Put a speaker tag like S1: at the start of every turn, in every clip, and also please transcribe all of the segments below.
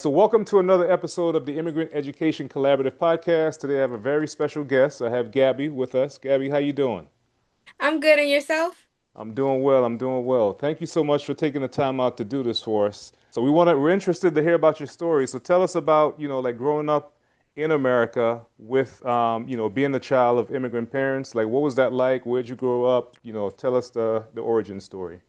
S1: So, welcome to another episode of the Immigrant Education Collaborative Podcast. Today, I have a very special guest. I have Gabby with us. Gabby, how you doing?
S2: I'm good, and yourself?
S1: I'm doing well. I'm doing well. Thank you so much for taking the time out to do this for us. So, we're interested to hear about your story. So, tell us about, like growing up in America with, being the child of immigrant parents. Like, what was that like? Where'd you grow up? Tell us the origin story.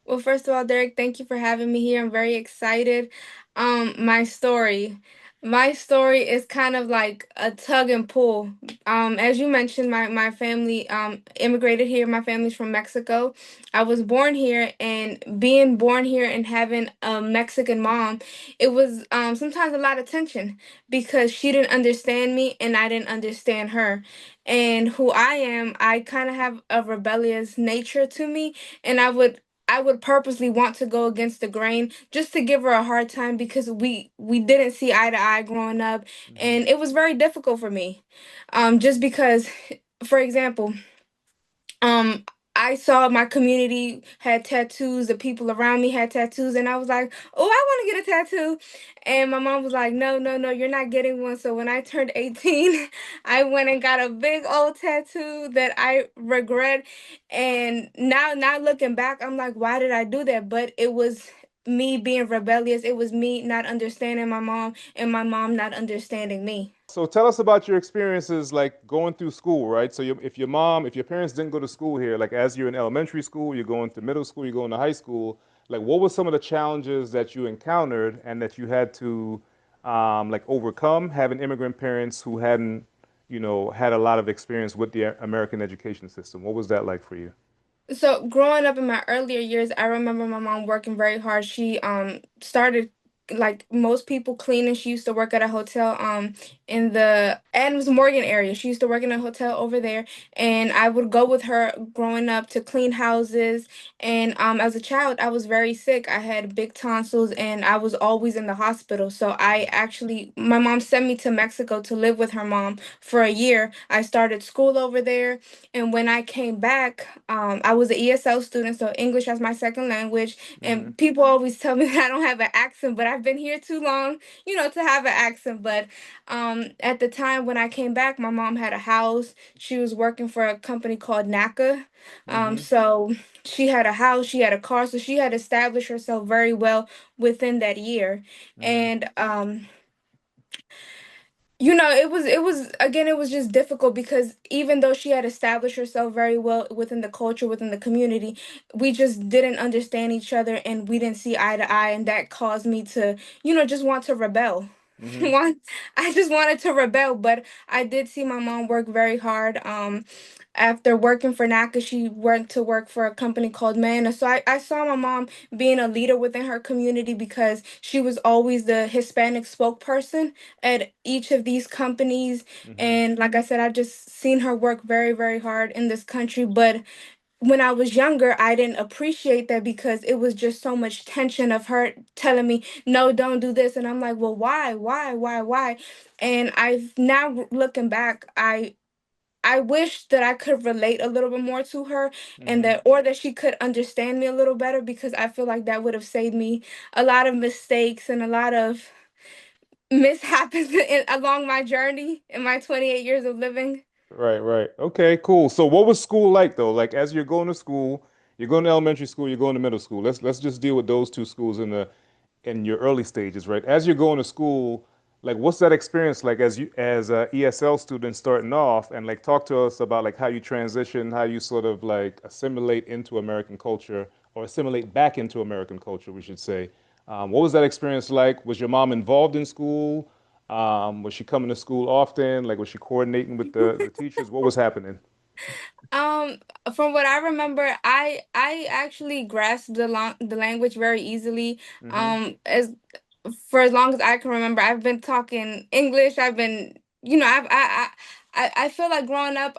S2: Well, first of all, Derek, thank you for having me here. I'm very excited. My story. My story is kind of like a tug and pull. As you mentioned, my family immigrated here. My family's from Mexico. I was born here, and being born here and having a Mexican mom, it was sometimes a lot of tension because she didn't understand me and I didn't understand her. And who I am, I kind of have a rebellious nature to me, and I would purposely want to go against the grain just to give her a hard time because we didn't see eye to eye growing up,
S1: Hmm.
S2: and it was very difficult for me. Just because, for example, um I saw my community had tattoos, the people around me had tattoos, and I was like, "Oh, I want to get a tattoo." And my mom was like, "No, no, no, you're not getting one." So when I turned 18, I went and got a big old tattoo that I regret. And now looking back, I'm like, "Why did I do that?" But it was me being rebellious. It was me not understanding my mom and my mom not understanding me.
S1: So tell us about your experiences like going through school, right? So if your parents didn't go to school here, like as you're in elementary school, you're going to middle school, you're going to high school, like what were some of the challenges that you encountered and that you had to like overcome having immigrant parents who hadn't, had a lot of experience with the American education system? What was that like for you?
S2: So growing up in my earlier years, I remember my mom working very hard. She started like most people cleaning. She used to work at a hotel in the Adams Morgan area. She used to work in a hotel over there, and I would go with her growing up to clean houses. And as a child, I was very sick. I had big tonsils, and I was always in the hospital. So my mom sent me to Mexico to live with her mom for a year. I started school over there, and when I came back, I was an ESL student, so English as my second language.
S1: Mm-hmm.
S2: And people always tell me that I don't have an accent, but I've been here too long, to have an accent. But at the time when I came back, my mom had a house. She was working for a company called NACA.
S1: Mm-hmm.
S2: So she had a house, she had a car, so she had established herself very well within that year.
S1: Mm-hmm.
S2: And it was again, it was just difficult because even though she had established herself very well within the culture, within the community, we just didn't understand each other and we didn't see eye to eye, and that caused me to, just want to rebel.
S1: Mm-hmm.
S2: Want I just wanted to rebel, but I did see my mom work very hard. After working for NACA, she went to work for a company called Mana. So I saw my mom being a leader within her community because she was always the Hispanic spokesperson at each of these companies.
S1: Mm-hmm.
S2: And like I said, I just seen her work very, very hard in this country. But when I was younger, I didn't appreciate that because it was just so much tension of her telling me, no, don't do this. And I'm like, well, why? Why? And I've now looking back, I wish that I could relate a little bit more to her, and
S1: Mm-hmm.
S2: that she could understand me a little better, because I feel like that would have saved me a lot of mistakes and a lot of mishaps along my journey in my 28 years of living.
S1: Right, right. Okay, cool. So what was school like though? Like as you're going to school, you're going to elementary school, you're going to middle school. Let's just deal with those two schools in your early stages, right? As you're going to school, like what's that experience like as you as a ESL student starting off and like talk to us about like how you transition, how you sort of like assimilate into American culture or assimilate back into American culture, we should say. What was that experience like? Was your mom involved in school? Was she coming to school often? Like, was she coordinating with the teachers? What was happening?
S2: Um, from what I remember, I actually grasped the language very easily.
S1: Mm-hmm.
S2: As for as long as I can remember, I've been talking English. I've been, I feel like growing up,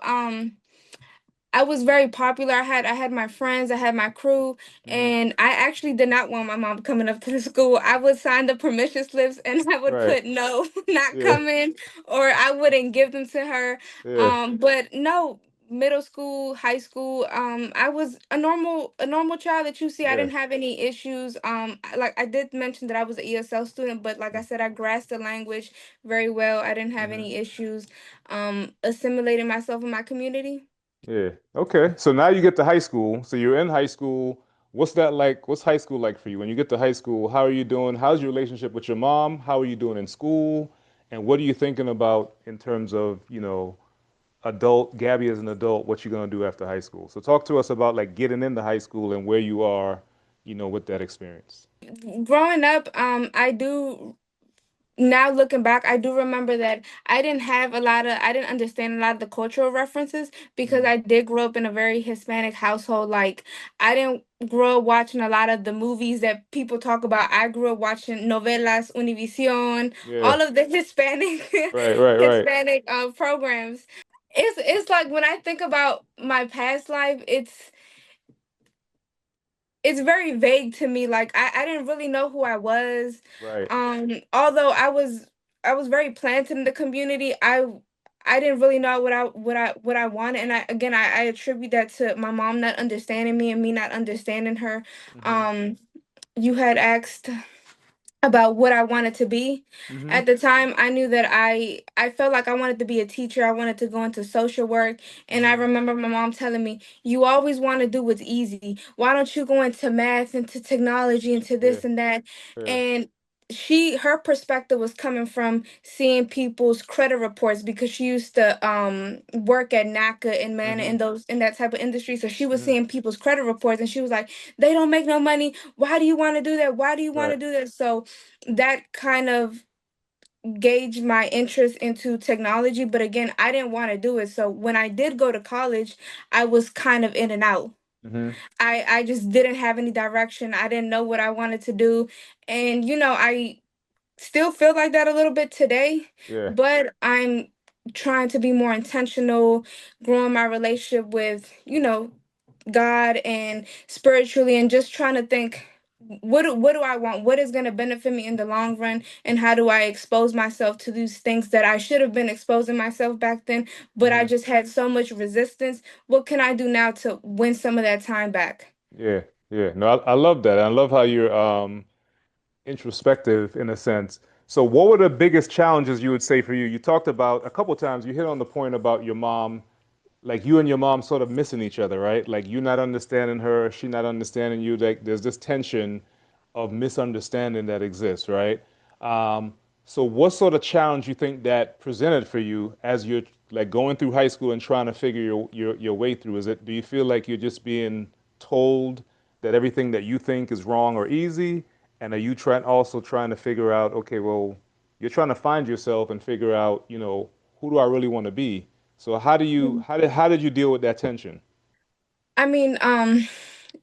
S2: I was very popular. I had my friends, I had my crew,
S1: Mm-hmm.
S2: and I actually did not want my mom coming up to the school. I would sign the permission slips and I would
S1: Right.
S2: put no, not
S1: Yeah.
S2: coming, or I wouldn't give them to her.
S1: Yeah.
S2: But no. middle school, high school, I was a normal child that you see. I
S1: Yeah.
S2: didn't have any issues. Like I did mention that I was an ESL student, but like I said, I grasped the language very well. I didn't have
S1: Hmm.
S2: any issues assimilating myself in my community.
S1: Yeah. Okay. So now you get to high school. So you're in high school. What's that like? What's high school like for you? When you get to high school, how are you doing? How's your relationship with your mom? How are you doing in school? And what are you thinking about in terms of, adult, Gabby as an adult, what you're gonna do after high school? So talk to us about like getting into high school and where you are, with that experience.
S2: Growing up, I do now looking back, I do remember that I didn't understand a lot of the cultural references because
S1: Hmm.
S2: I did grow up in a very Hispanic household. Like, I didn't grow up watching a lot of the movies that people talk about. I grew up watching novelas, Univision,
S1: Yeah.
S2: all of the Hispanic
S1: Right, right, right.
S2: Hispanic programs. It's like when I think about my past life, it's very vague to me. Like I didn't really know who I was.
S1: Right.
S2: Although I was very planted in the community, I didn't really know what I wanted. And I attribute that to my mom not understanding me and me not understanding her.
S1: Hmm.
S2: Um you had asked about what I wanted to be.
S1: Hmm.
S2: At the time, I knew that I felt like I wanted to be a teacher. I wanted to go into social work, and I
S1: Hmm.
S2: remember my mom telling me, "You always want to do what's easy. Why don't you go into math, into technology, into
S1: Yeah.
S2: this and that?"
S1: Yeah.
S2: And her perspective was coming from seeing people's credit reports because she used to work at NACA and man
S1: Hmm.
S2: in that type of industry. So she was
S1: Hmm.
S2: seeing people's credit reports and she was like, "They don't make no money. Why do you want to do that? Why do you want
S1: Right.
S2: to do that?" So that kind of gauged my interest into technology. But again, I didn't want to do it. So when I did go to college, I was kind of in and out.
S1: Hmm.
S2: I just didn't have any direction. I didn't know what I wanted to do. And I still feel like that a little bit today,
S1: Yeah.
S2: but I'm trying to be more intentional, growing my relationship with, God and spiritually, and just trying to think, what do I want? What is going to benefit me in the long run, and how do I expose myself to these things that I should have been exposing myself back then, but I
S1: Hmm.
S2: just had so much resistance. What can I do now to win some of that time back?
S1: Yeah. Yeah. No, I love that. I love how you're introspective in a sense. So what were the biggest challenges you would say for you? You talked about a couple times, you hit on the point about your mom, like you and your mom sort of missing each other, right? Like you not understanding her, she not understanding you. Like there's this tension of misunderstanding that exists, right? Um, so what sort of challenge you think that presented for you as you're like going through high school and trying to figure your way through? Do you feel like you're just being told that everything that you think is wrong or easy? And are you trying to figure out, okay, well, you're trying to find yourself and figure out, who do I really want to be? So how did you deal with that tension?
S2: I mean,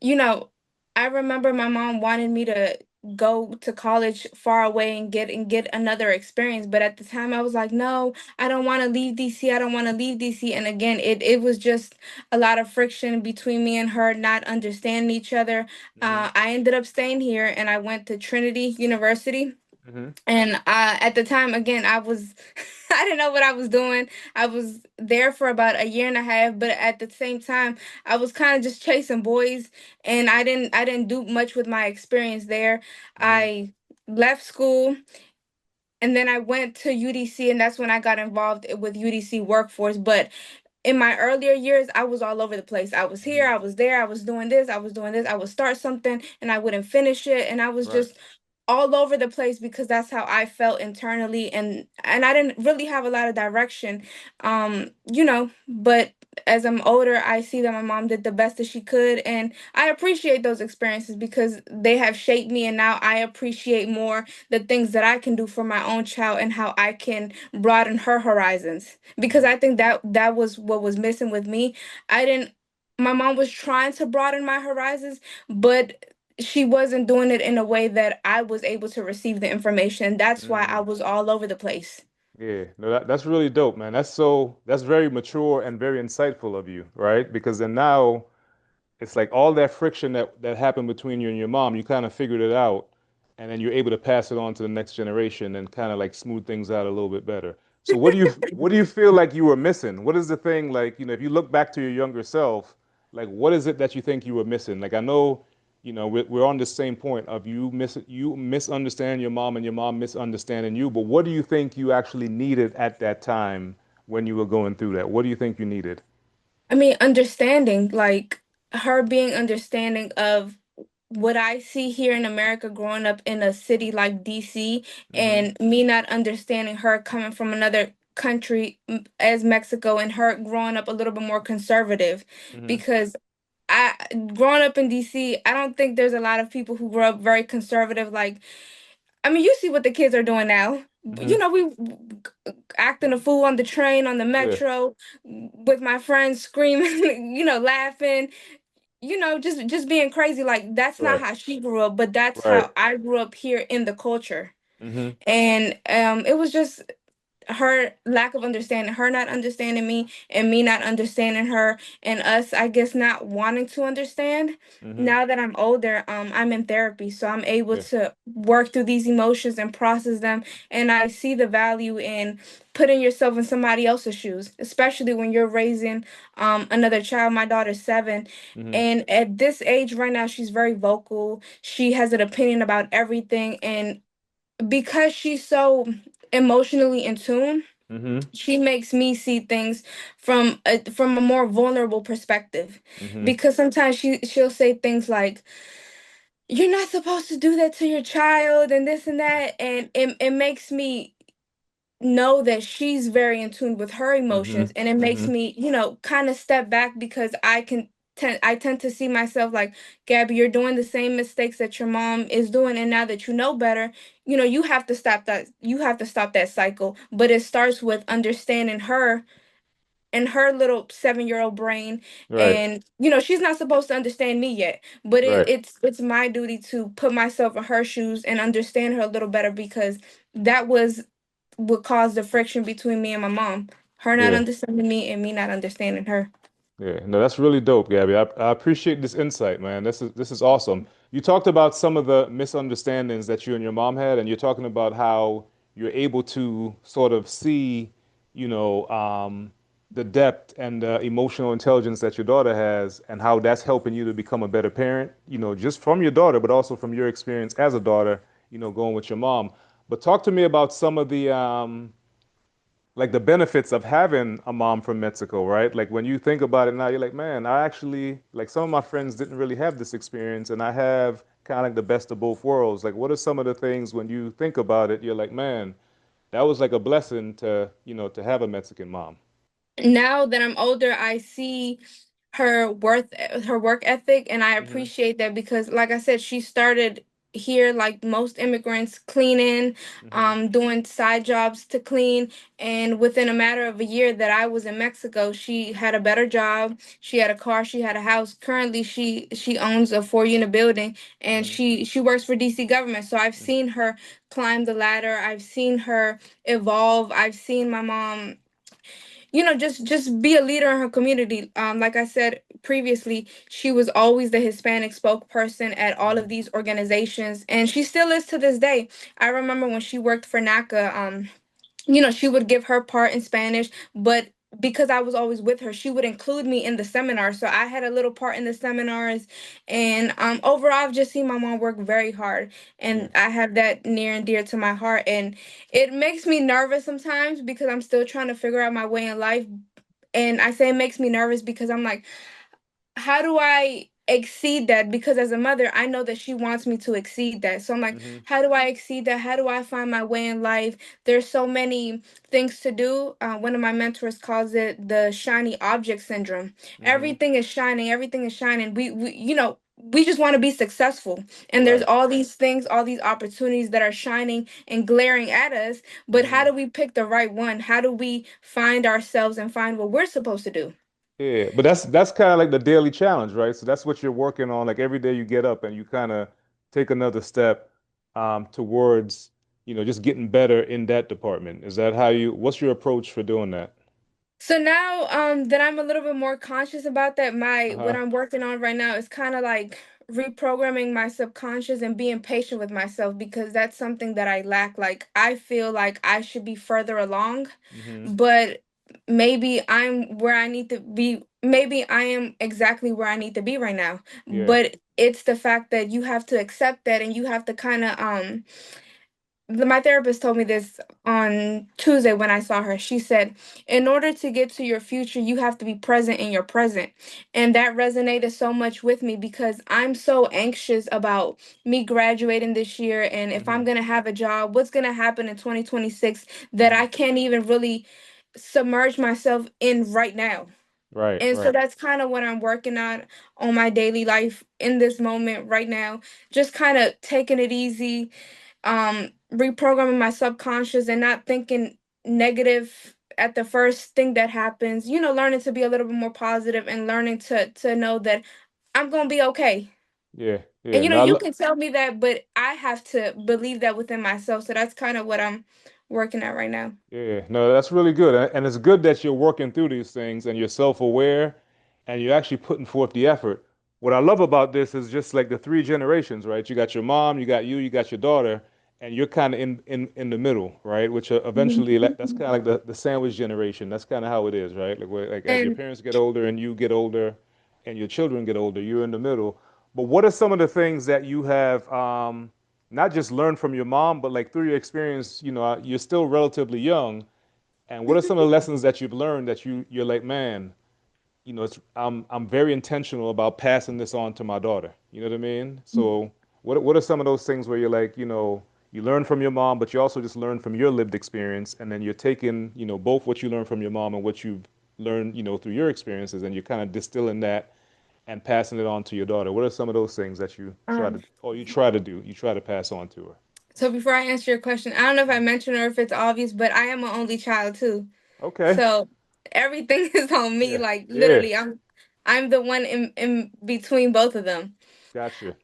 S2: you know, I remember my mom wanted me to go to college far away and get another experience, but at the time I was like, no, I don't want to leave DC. I don't want to leave DC. And again, it was just a lot of friction between me and her, not understanding each other.
S1: Hmm.
S2: I ended up staying here and I went to Trinity University.
S1: Hmm.
S2: And at the time, again, I was, I didn't know what I was doing. I was there for about a year and a half, but at the same time, I was kind of just chasing boys, and I didn't do much with my experience there.
S1: Hmm.
S2: I left school, and then I went to UDC, and that's when I got involved with UDC workforce. But in my earlier years, I was all over the place. I was here,
S1: Hmm.
S2: I was there, I was doing this, I was doing this. I would start something and I wouldn't finish it, and I was
S1: Right.
S2: just all over the place because that's how I felt internally, and I didn't really have a lot of direction. But as I'm older, I see that my mom did the best that she could, and I appreciate those experiences because they have shaped me, and now I appreciate more the things that I can do for my own child and how I can broaden her horizons, because
S1: Hmm.
S2: I think that was what was missing with me. I didn't My mom was trying to broaden my horizons, but she wasn't doing it in a way that I was able to receive the information. That's why I
S1: Hmm.
S2: was all over the place.
S1: Yeah, no, that's really dope, man. That's very mature and very insightful of you, right? Because then now it's like all that friction that happened between you and your mom, you kind of figured it out, and then you're able to pass it on to the next generation and kind of like smooth things out a little bit better. So what do you feel like you were missing? What is the thing like, if you look back to your younger self, like what is it that you think you were missing? Like I know, we're on the same point of you misunderstand your mom and your mom misunderstanding you, but what do you think you actually needed at that time when you were going through that? What do you think you needed?
S2: I mean, understanding, like her being understanding of what I see here in America growing up in a city like DC,
S1: Mm-hmm.
S2: and me not understanding her coming from another country as Mexico, and her growing up a little bit more conservative,
S1: Mm-hmm.
S2: because I growing up in DC, I don't think there's a lot of people who grow up very conservative. Like, I mean, you see what the kids are doing now.
S1: Mm-hmm.
S2: We acting a fool on the train, on the
S1: Yeah.
S2: metro, with my friends screaming, laughing, just being crazy. Like, that's not
S1: Right.
S2: how she grew up, but that's
S1: Right.
S2: how I grew up here in the culture.
S1: Mm-hmm.
S2: And it was just her lack of understanding, her not understanding me, and me not understanding her, and us, I guess, not wanting to understand.
S1: Mm-hmm.
S2: Now that I'm older, I'm in therapy, so I'm able
S1: Yeah.
S2: to work through these emotions and process them, and I see the value in putting yourself in somebody else's shoes, especially when you're raising another child. My daughter's 7,
S1: Mm-hmm.
S2: and at this age right now, she's very vocal. She has an opinion about everything, and because she's so emotionally in tune,
S1: Mm-hmm.
S2: she makes me see things from a more vulnerable perspective.
S1: Mm-hmm.
S2: Because sometimes she'll say things like, "You're not supposed to do that to your child," and this and that, and it makes me know that she's very in tune with her
S1: Mm-hmm.
S2: emotions, and it makes
S1: Mm-hmm.
S2: me, kind of step back, because I tend to see myself like, Gabby, you're doing the same mistakes that your mom is doing, and now that you know better, you have to stop that. You have to stop that cycle. But it starts with understanding her and her little 7-year-old brain,
S1: Right.
S2: and she's not supposed to understand me yet, but
S1: Right.
S2: it's my duty to put myself in her shoes and understand her a little better, because that was what caused the friction between me and my mom. Her not
S1: Yeah.
S2: understanding me and me not understanding her.
S1: Yeah, no, that's really dope, Gabby. I appreciate this insight, man. This is awesome. You talked about some of the misunderstandings that you and your mom had, and you're talking about how you're able to sort of see, the depth and the emotional intelligence that your daughter has, and how that's helping you to become a better parent, just from your daughter, but also from your experience as a daughter, going with your mom. But talk to me about some of the like the benefits of having a mom from Mexico, right? Like when you think about it now, you're like, man, I actually like some of my friends didn't really have this experience, and I have kind of like the best of both worlds. Like, what are some of the things when you think about it, you're like, man, that was like a blessing to have a Mexican mom.
S2: Now that I'm older, I see her work ethic, and I
S1: Hmm.
S2: appreciate that, because like I said, she started here like most immigrants, cleaning,
S1: Hmm.
S2: doing side jobs to clean, and within a matter of a year that I was in Mexico, she had a better job, she had a car, she had a house. Currently, she owns a 4-unit building, and
S1: Hmm.
S2: she works for DC government. So I've seen her climb the ladder, I've seen her evolve, I've seen my mom, just be a leader in her community. Like I said previously, she was always the Hispanic spokesperson at all of
S1: Hmm.
S2: these organizations, and she still is to this day. I remember when she worked for NACA, she would give her part in Spanish, but because I was always with her, she would include me in the seminars. So I had a little part in the seminars. And overall, I've just seen my mom work very hard.
S1: Yeah.
S2: And I have that near and dear to my heart. And it makes me nervous sometimes, because I'm still trying to figure out my way in life. And I say it makes me nervous because I'm like, how do I exceed that? Because as a mother, I know that she wants me to exceed that. So I'm like,
S1: Hmm.
S2: how do I exceed that? How do I find my way in life? There's so many things to do. One of my mentors calls it the shiny object syndrome.
S1: Hmm.
S2: Everything is shining, everything is shining. We just want to be successful. And there's
S1: Right.
S2: all these things, all these opportunities that are shining and glaring at us. But how
S1: Hmm.
S2: do we pick the right one? How do we find ourselves and find what we're supposed to do?
S1: Yeah, but that's kind of like the daily challenge, right? So that's what you're working on. Like every day you get up and you kind of take another step towards, just getting better in that department. Is that what's your approach for doing that?
S2: So now that I'm a little bit more conscious about that, my what
S1: Uh-huh.
S2: I'm working on right now is kind of like reprogramming my subconscious and being patient with myself, because that's something that I lack. Like, I feel like I should be further along,
S1: Mm-hmm.
S2: but maybe I'm where I need to be. Maybe I am exactly where I need to be right now.
S1: Yeah.
S2: But it's the fact that you have to accept that, and you have to kind of my therapist told me this on Tuesday when I saw her. She said, in order to get to your future, you have to be present in your present. And that resonated so much with me, because I'm so anxious about me graduating this year, and if
S1: Mm-hmm.
S2: I'm going to have a job, what's going to happen in 2026, that
S1: Mm-hmm.
S2: I can't even really submerge myself in right now.
S1: Right,
S2: And so
S1: right.
S2: that's kind of what I'm working on my daily life in this moment right now. Just kind of taking it easy, reprogramming my subconscious and not thinking negative at the first thing that happens, learning to be a little bit more positive, and learning to know that I'm going to be okay.
S1: Yeah,
S2: And
S1: yeah. No,
S2: you can tell me that, but I have to believe that within myself. So that's kind of what I'm working at right now.
S1: yeah, no, that's really good. And it's good that you're working through these things and you're self-aware and you're actually putting forth the effort. What I love about this is just like the three generations, right? You got your mom, you got your daughter, and you're kind of in the middle, right? Which eventually that's kind of like the sandwich generation. That's kind of how it is, right? Like like as your
S2: And
S1: parents get older and you get older and your children get older, you're in the middle. But what are some of the things that you have not just learned from your mom, but like through your experience, you're still relatively young. And what are some of the lessons that you've learned that you're like, man, I'm very intentional about passing this on to my daughter. You know what I mean? So what are some of those things where you're like, you learn from your mom, but you also just learn from your lived experience, and then you're taking, both what you learned from your mom and what you've learned, through your experiences, and you're kind of distilling that and passing it on to your daughter. What are some of those things that you try
S2: um
S1: to, or you try to do, you try to pass on to her?
S2: so before I answer your question, I don't know if I mentioned or if it's obvious, but I am an only child too.
S1: Okay.
S2: So everything is on me.
S1: Yeah.
S2: Like,
S1: Yeah.
S2: literally, I'm the one in between both of them.
S1: Gotcha.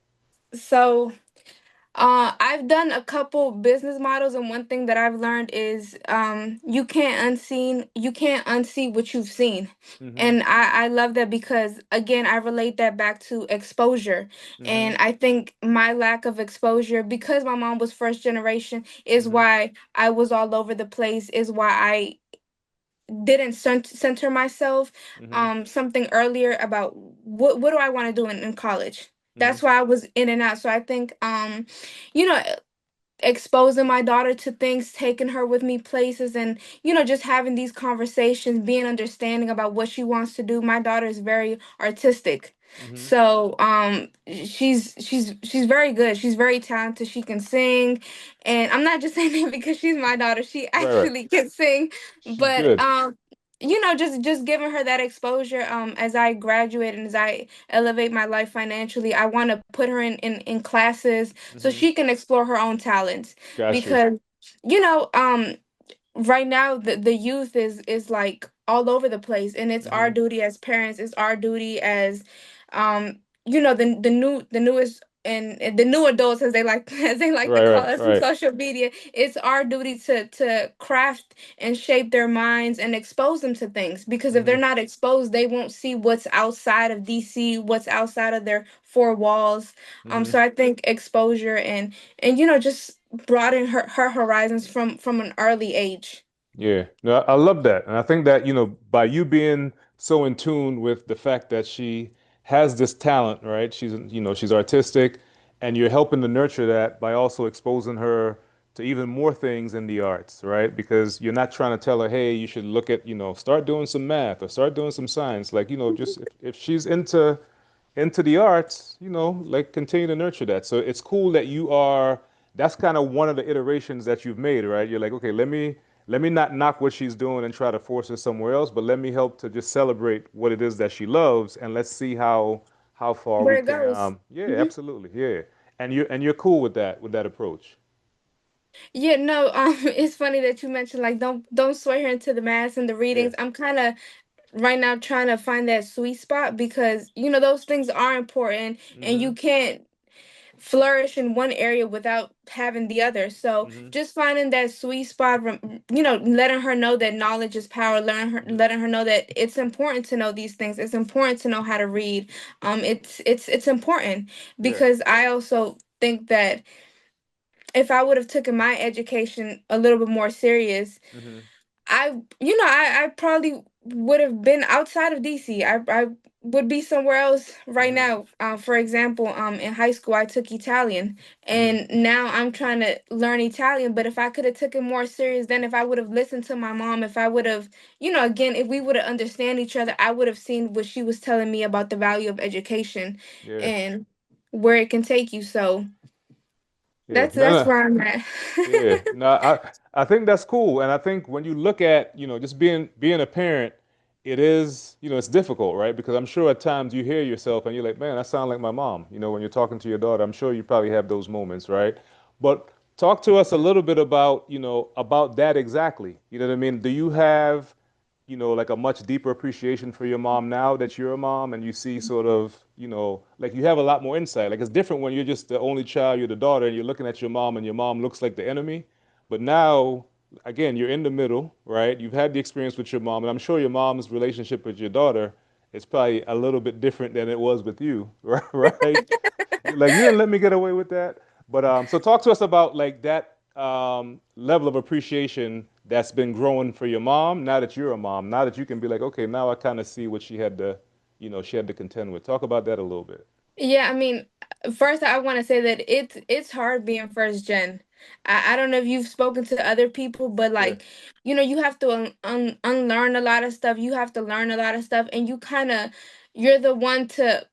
S2: So I've done a couple business models, and one thing that I've learned is you can't unsee what you've seen.
S1: Mm-hmm.
S2: And I love that, because again, I relate that back to exposure.
S1: Mm-hmm.
S2: And I think my lack of exposure, because my mom was first generation, is
S1: Mm-hmm.
S2: why I was all over the place, is why I didn't center myself
S1: Mm-hmm.
S2: something earlier about what do I want to do in college.
S1: Mm-hmm.
S2: That's why I was in and out. So I think you know exposing my daughter to things, taking her with me places, and just having these conversations, being understanding about what she wants to do. My daughter is very artistic.
S1: Mm-hmm.
S2: So she's very good. She's very talented. She can sing. And I'm not just saying that because she's my daughter. She
S1: Right, right.
S2: actually can sing.
S1: She's
S2: But
S1: good.
S2: just giving her that exposure, as I graduate and as I elevate my life financially, I want to put her in classes so
S1: Mm-hmm.
S2: she can explore her own talents.
S1: Gotcha.
S2: Because you know um right now the youth is like all over the place, and it's our
S1: Mm-hmm.
S2: duty as parents, it's our duty as the newest, and the new adults, as they like as they like to
S1: Right,
S2: call
S1: right,
S2: us in
S1: right.
S2: social media. It's our duty to craft and shape their minds and expose them to things, because if they're
S1: Mm-hmm.
S2: not exposed, they won't see what's outside of DC, what's outside of their four walls.
S1: Mm-hmm.
S2: So I think exposure and just broaden her horizons from an early age.
S1: Yeah, no, I love that. And I think that, by you being so in tune with the fact that she has this talent, right? She's artistic, and you're helping to nurture that by also exposing her to even more things in the arts, right? Because you're not trying to tell her, hey, you should look at, start doing some math or start doing some science. Like, just if she's into the arts, like continue to nurture that. So it's cool that that's kind of one of the iterations that you've made, right? You're like, okay, let me not knock what she's doing and try to force her somewhere else, but let me help to just celebrate what it is that she loves, and let's see how far
S2: Where
S1: we
S2: it
S1: can
S2: goes.
S1: yeah,
S2: Hmm.
S1: absolutely. Yeah. And you're cool with that approach.
S2: Yeah, no, it's funny that you mentioned, like, don't sway her into the math and the
S1: Yeah.
S2: readings. I'm kind of right now trying to find that sweet spot, because those things are important, and
S1: Mm-hmm.
S2: you can't flourish in one area without having the other. So
S1: Mm-hmm.
S2: just finding that sweet spot, letting her know that knowledge is power,
S1: Mm-hmm.
S2: letting her know that it's important to know these things. It's important to know how to read. It's important
S1: Yeah.
S2: because I also think that if I would have taken my education a little bit more serious,
S1: Mm-hmm.
S2: I probably would have been outside of DC. I would be somewhere else right
S1: Mm-hmm.
S2: now. For example, in high school I took Italian,
S1: Mm-hmm.
S2: and now I'm trying to learn Italian. But if I could have taken more serious, then if I would have listened to my mom, if I would have, again, if we would have understand each other, I would have seen what she was telling me about the value of education
S1: Yeah.
S2: and where it can take you. So
S1: Yeah.
S2: that's where I'm at.
S1: Yeah, no, I think that's cool, and I think when you look at, just being a parent, it is, it's difficult, right? Because I'm sure at times you hear yourself and you're like, man, I sound like my mom. When you're talking to your daughter, I'm sure you probably have those moments, right? But talk to us a little bit about, about that exactly. You know what I mean? Do you have, like a much deeper appreciation for your mom now that you're a mom and you see sort of, like you have a lot more insight. Like it's different when you're just the only child, you're the daughter, and you're looking at your mom and your mom looks like the enemy. But now, again, you're in the middle, right? You've had the experience with your mom, and I'm sure your mom's relationship with your daughter is probably a little bit different than it was with you, right? Right? You're like, you didn't let me get away with that. But so talk to us about like that level of appreciation that's been growing for your mom now that you're a mom, now that you can be like, okay, now I kind of see what she had to, she had to contend with. Talk about that a little bit.
S2: Yeah, I mean, first I want to say that it's hard being first gen. I don't know if you've spoken to other people, but
S1: Yeah.
S2: like, you have to unlearn a lot of stuff. You have to learn a lot of stuff, and you're the one to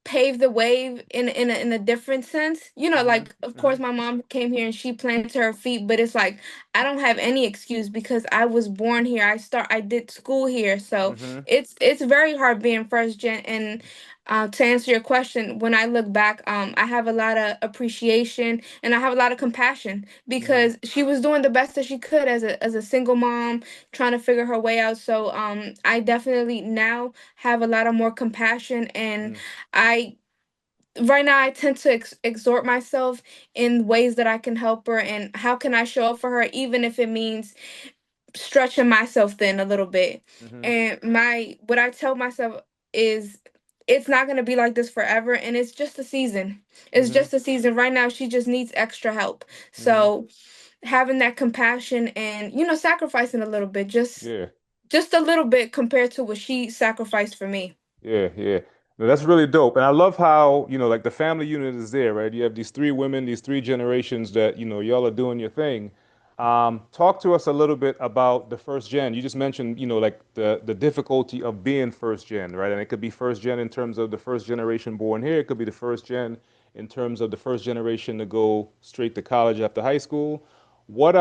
S2: pave the wave in a different sense.
S1: Mm-hmm.
S2: Like of
S1: Mm-hmm.
S2: course my mom came here and she planted her feet, but it's like I don't have any excuse because I was born here. I did school here. So
S1: Mm-hmm.
S2: it's very hard being first gen. And to answer your question, when I look back, I have a lot of appreciation and I have a lot of compassion
S1: Mm-hmm.
S2: because she was doing the best that she could as a single mom trying to figure her way out. So I definitely now have a lot of more compassion. And I right now I tend to exhort myself in ways that I can help her and how can I show up for her even if it means stretching myself thin a little bit.
S1: Mm-hmm.
S2: And my what I tell myself is it's not going to be like this forever and it's just a season. It's
S1: Mm-hmm.
S2: just a season. Right now she just needs extra help.
S1: Mm-hmm.
S2: So having that compassion and sacrificing a little bit,
S1: Yeah.
S2: just a little bit compared to what she sacrificed for me.
S1: Yeah, yeah. No, that's really dope. And I love how, like the family unit is there, right? You have these three women, these three generations that, y'all are doing your thing. Talk to us a little bit about the first gen. You just mentioned, like the difficulty of being first gen, right? And it could be first gen in terms of the first generation born here. It could be the first gen in terms of the first generation to go straight to college after high school. What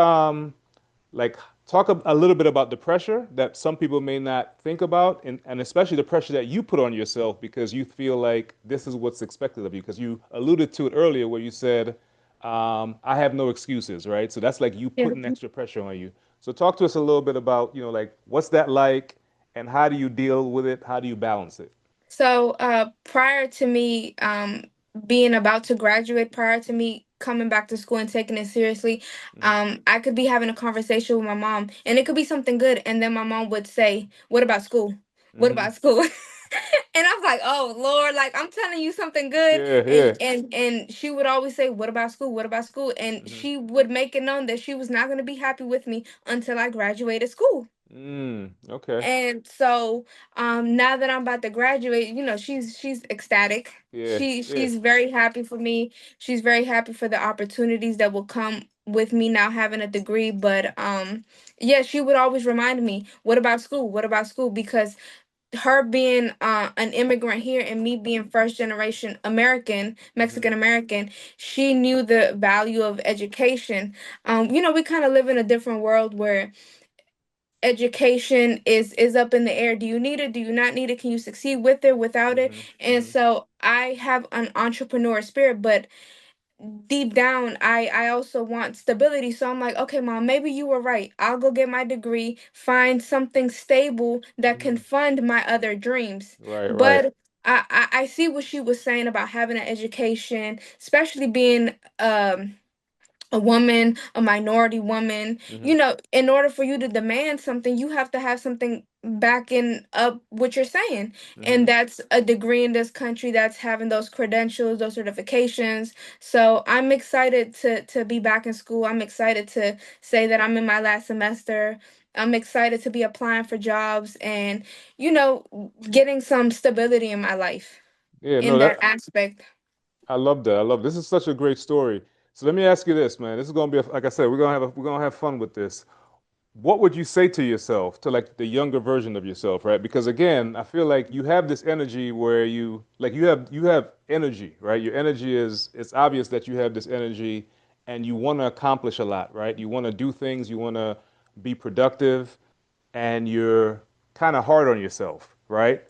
S1: like talk a little bit about the pressure that some people may not think about, and especially the pressure that you put on yourself because you feel like this is what's expected of you. Because you alluded to it earlier where you said, I have no excuses, right? So that's like you
S2: Yeah.
S1: putting extra pressure on you. So talk to us a little bit about, like what's that like and how do you deal with it? How do you balance it?
S2: So, prior to me being about to graduate, prior to me coming back to school and taking it seriously,
S1: Mm-hmm.
S2: I could be having a conversation with my mom, and it could be something good, and then my mom would say, "What about school? What
S1: Mm-hmm.
S2: about school?" And I was like, "Oh Lord, like I'm telling you something good,"
S1: Yeah,
S2: and
S1: yeah.
S2: she would always say, "What about school? What about school?" And
S1: Mm-hmm.
S2: she would make it known that she was not going to be happy with me until I graduated school.
S1: Okay.
S2: And so now that I'm about to graduate, she's ecstatic.
S1: Yeah, yeah.
S2: She's very happy for me. She's very happy for the opportunities that will come with me now having a degree. But yeah, she would always remind me, what about school? What about school? Because her being an immigrant here and me being first generation American,
S1: Mm-hmm.
S2: Mexican American, she knew the value of education. We kind of live in a different world where education is up in the air. Do you need it? Do you not need it? Can you succeed with it, without it?
S1: Mm-hmm.
S2: And
S1: Mm-hmm.
S2: so I have an entrepreneur spirit, but deep down I also want stability. So I'm like, okay, mom, maybe you were right. I'll go get my degree, find something stable that can
S1: Mm-hmm.
S2: fund my other dreams.
S1: Right, right.
S2: But I see what she was saying about having an education, especially being a woman, a minority woman.
S1: Hmm.
S2: You know, in order for you to demand something, you have to have something backing up what you're saying.
S1: Hmm.
S2: And that's a degree in this country, that's having those credentials, those certifications. So I'm excited to be back in school. I'm excited to say that I'm in my last semester. I'm excited to be applying for jobs and, you know, getting some stability in my life
S1: Yeah, no,
S2: in that
S1: that
S2: aspect.
S1: I love that. I love this is such a great story. So let me ask you this, man. This is gonna be like I said, we're gonna have fun with this. What would you say to yourself, to like the younger version of yourself, right? Because again, I feel like you have this energy where you have energy, right? Your energy is it's obvious that you have this energy and you want to accomplish a lot, right? You want to do things, you want to be productive, and you're kind of hard on yourself, right?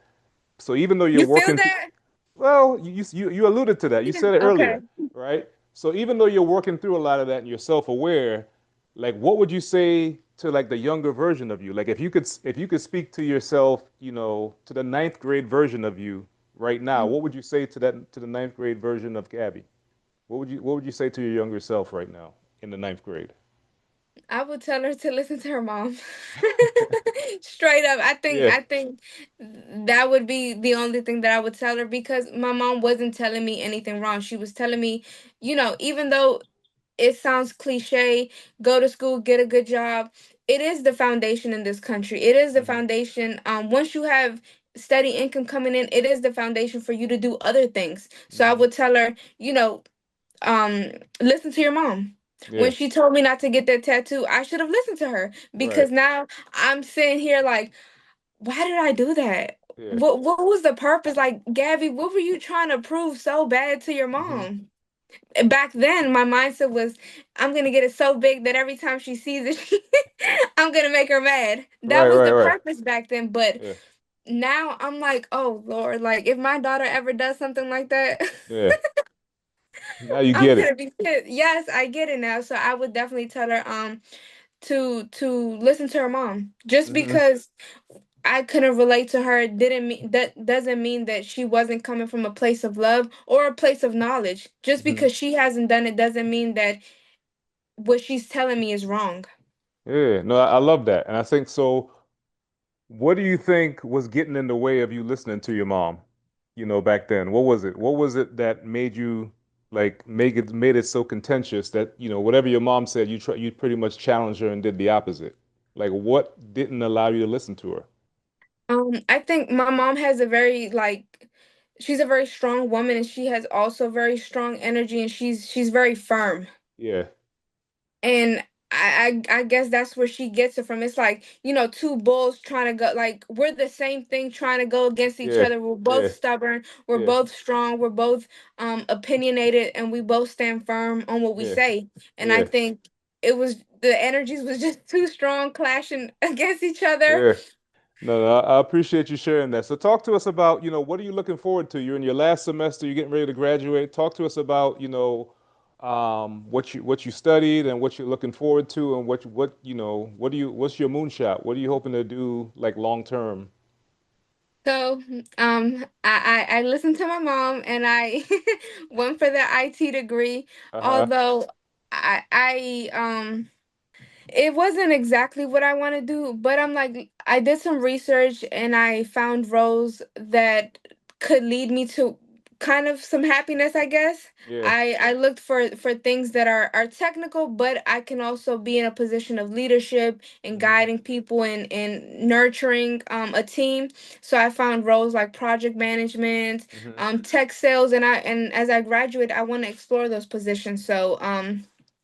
S1: So even though you're
S2: You feel
S1: working through,
S2: that?
S1: well, you alluded to that. You said it
S2: Okay.
S1: earlier, right? So even though you're working through a lot of that and you're self-aware, like what would you say to like the younger version of you? Like if you could speak to yourself, to the ninth grade version of you right now, what would you say to the ninth grade version of Gabby? What would you say to your younger self right now in the ninth grade?
S2: I would tell her to listen to her mom. Straight up.
S1: Yeah.
S2: I think that would be the only thing that I would tell her, because my mom wasn't telling me anything wrong. She was telling me, you know, even though it sounds cliche, go to school, get a good job. It is the foundation in this country. It is the
S1: Hmm.
S2: foundation. Once you have steady income coming in, it is the foundation for you to do other things. So I
S1: Hmm.
S2: would tell her, you know, um listen to your mom. When
S1: Yeah.
S2: she told me not to get that tattoo, I should have listened to her,
S1: Right.
S2: because now I'm sitting here like, why did I do that?
S1: Yeah.
S2: What was the purpose? Like, Gabby, what were you trying to prove so bad to your
S1: Hmm.
S2: mom? Back then my mindset was, I'm gonna get it so big that every time she sees it, I'm gonna make her mad. That
S1: Right.
S2: was
S1: Right.
S2: the
S1: Right.
S2: purpose back then. But
S1: Yeah.
S2: now I'm like, oh Lord, like if my daughter ever does something like that,
S1: Yeah. Now you
S2: I'm
S1: get it.
S2: gonna be pissed. Yes, I get it now. So I would definitely tell her to listen to her mom. Just
S1: Hmm.
S2: because I couldn't relate to her didn't mean that doesn't mean that she wasn't coming from a place of love or a place of knowledge. Just
S1: Hmm.
S2: because she hasn't done it doesn't mean that what she's telling me is wrong.
S1: Yeah, no, I love that. And I think so. What do you think was getting in the way of you listening to your mom, back then? What was it? What was it that made you like made it so contentious that, whatever your mom said, you pretty much challenged her and did the opposite? Like what didn't allow you to listen to her?
S2: I think my mom has a very like she's a very strong woman, and she has also very strong energy, and she's very firm.
S1: Yeah.
S2: And I guess that's where she gets it from. It's like, you know, two bulls trying to go, like we're the same thing trying to go against each
S1: Yeah.
S2: other. We're both
S1: Yeah.
S2: stubborn, we're
S1: Yeah.
S2: both strong, we're both opinionated, and we both stand firm on what we
S1: Yeah.
S2: say. And I
S1: Yeah.
S2: think it was the energies was just too strong clashing against each other.
S1: Yeah. No, I appreciate you sharing that. So talk to us about, what are you looking forward to? You're in your last semester, you're getting ready to graduate. Talk to us about, what you studied and what you're looking forward to and what's your moonshot? What are you hoping to do like long term?
S2: So, I listened to my mom, and I went for the IT degree.
S1: Uh-huh.
S2: Although I it wasn't exactly what I want to do, but I'm like, I did some research and I found roles that could lead me to kind of some happiness, I guess.
S1: Yeah.
S2: I looked for things that are technical, but I can also be in a position of leadership and
S1: Hmm.
S2: guiding people and nurturing a team. So I found roles like project management,
S1: Hmm.
S2: tech sales, and as I graduate, I want to explore those positions. So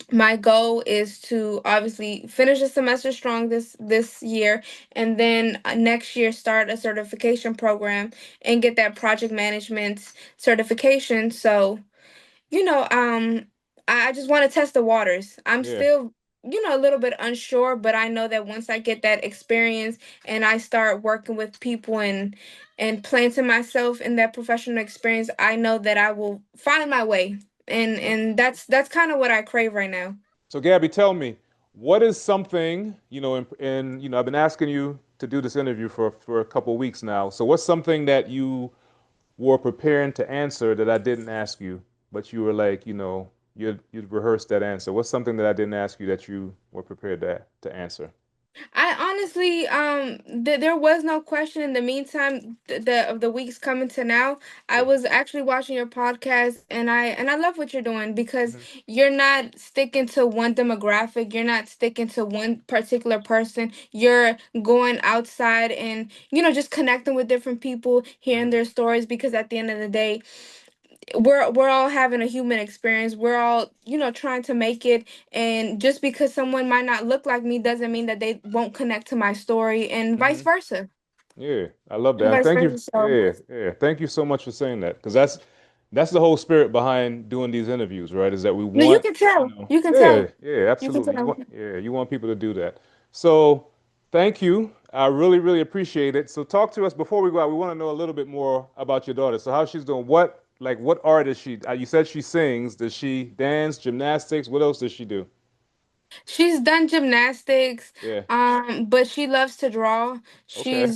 S2: my goal is to obviously finish the semester strong this year, and then next year start a certification program and get that project management certification. So, you know, I just want to test the waters. I'm
S1: Yeah.
S2: still, you know, a little bit unsure, but I know that once I get that experience and I start working with people and planting myself in that professional experience, I know that I will find my way. And that's kind of what I crave right now.
S1: So Gabby, tell me, what is something, I've been asking you to do this interview for a couple of weeks now. So what's something that you were preparing to answer that I didn't ask you, but you were like, you'd rehearsed that answer? What's something that I didn't ask you that you were prepared to answer?
S2: I honestly, there was no question. In the meantime, of the weeks coming to now, I
S1: Yeah.
S2: was actually watching your podcast, and I love what you're doing because
S1: Hmm.
S2: you're not sticking to one demographic. You're not sticking to one particular person. You're going outside and just connecting with different people, hearing
S1: Hmm.
S2: their stories. Because at the end of the day, we're all having a human experience. We're all trying to make it, and just because someone might not look like me doesn't mean that they won't connect to my story, and vice
S1: Hmm.
S2: versa.
S1: Yeah, I love that.
S2: And
S1: And
S2: vice
S1: thank you.
S2: versa. So
S1: Yeah, yeah. Thank you so much for saying that because that's the whole spirit behind doing these interviews, right? Is that we
S2: no, you
S1: want,
S2: can tell. You can
S1: yeah,
S2: tell.
S1: yeah,
S2: You can
S1: absolutely.
S2: tell.
S1: You want people to do that. So, thank you. I really, really appreciate it. So, talk to us before we go out. We want to know a little bit more about your daughter. So, how she's doing? What art is she? You said she sings. Does she dance, gymnastics? What else does she do?
S2: She's done gymnastics,
S1: Yeah.
S2: but she loves to draw.
S1: Okay.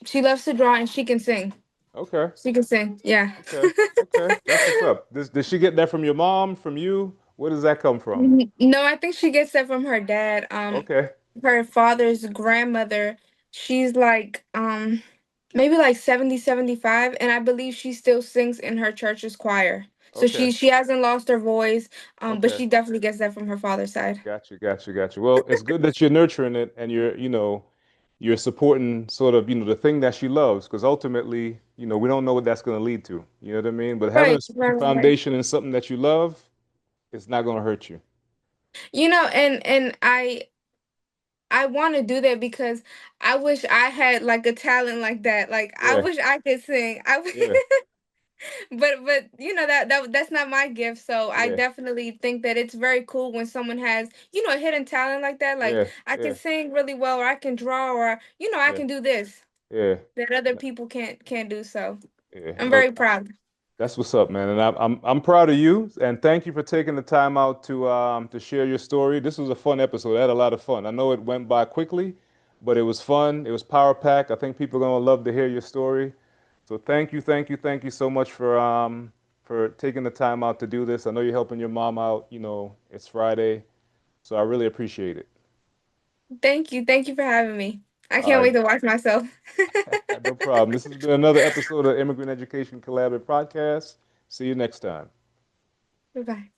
S2: She loves to draw, and she can sing.
S1: Okay.
S2: She can sing. Yeah.
S1: Okay. Okay. That's what's up. Does she get that from your mom, from you? Where does that come from?
S2: No, I think she gets that from her dad.
S1: Okay.
S2: Her father's grandmother, she's like maybe like 70, 75, and I believe she still sings in her church's choir. So
S1: Okay.
S2: she hasn't lost her voice, but
S1: Okay.
S2: she definitely gets that from her father's side.
S1: Gotcha. Gotcha. Gotcha. Well, it's good that you're nurturing it and you're supporting sort of, the thing that she loves because ultimately, we don't know what that's going to lead to. You know what I mean? But having a
S2: Right,
S1: strong
S2: right, right, right.
S1: foundation in something that you love, it's not going to hurt you.
S2: And I want to do that because I wish I had like a talent like that. Like I
S1: Yeah.
S2: wish I could sing.
S1: Yeah.
S2: But that's not my gift. So I
S1: Yeah.
S2: definitely think that it's very cool when someone has a hidden talent like that. Like
S1: Yeah.
S2: I can
S1: Yeah.
S2: sing really well, or I can draw, or I
S1: Yeah.
S2: can do this
S1: Yeah.
S2: that other people can't do. So
S1: Yeah.
S2: I'm
S1: No,
S2: very proud.
S1: that's what's up, man, and I'm proud of you, and thank you for taking the time out to share your story. This was a fun episode. I had a lot of fun. I know it went by quickly, but it was fun. It was power packed. I think people are gonna love to hear your story. So thank you so much for taking the time out to do this. I know you're helping your mom out. It's Friday, so I really appreciate it.
S2: Thank you for having me. I
S1: All
S2: can't
S1: right,
S2: wait to watch myself.
S1: no problem. This has been another episode of Immigrant Education Collaborative Podcast. See you next time.
S2: Bye bye.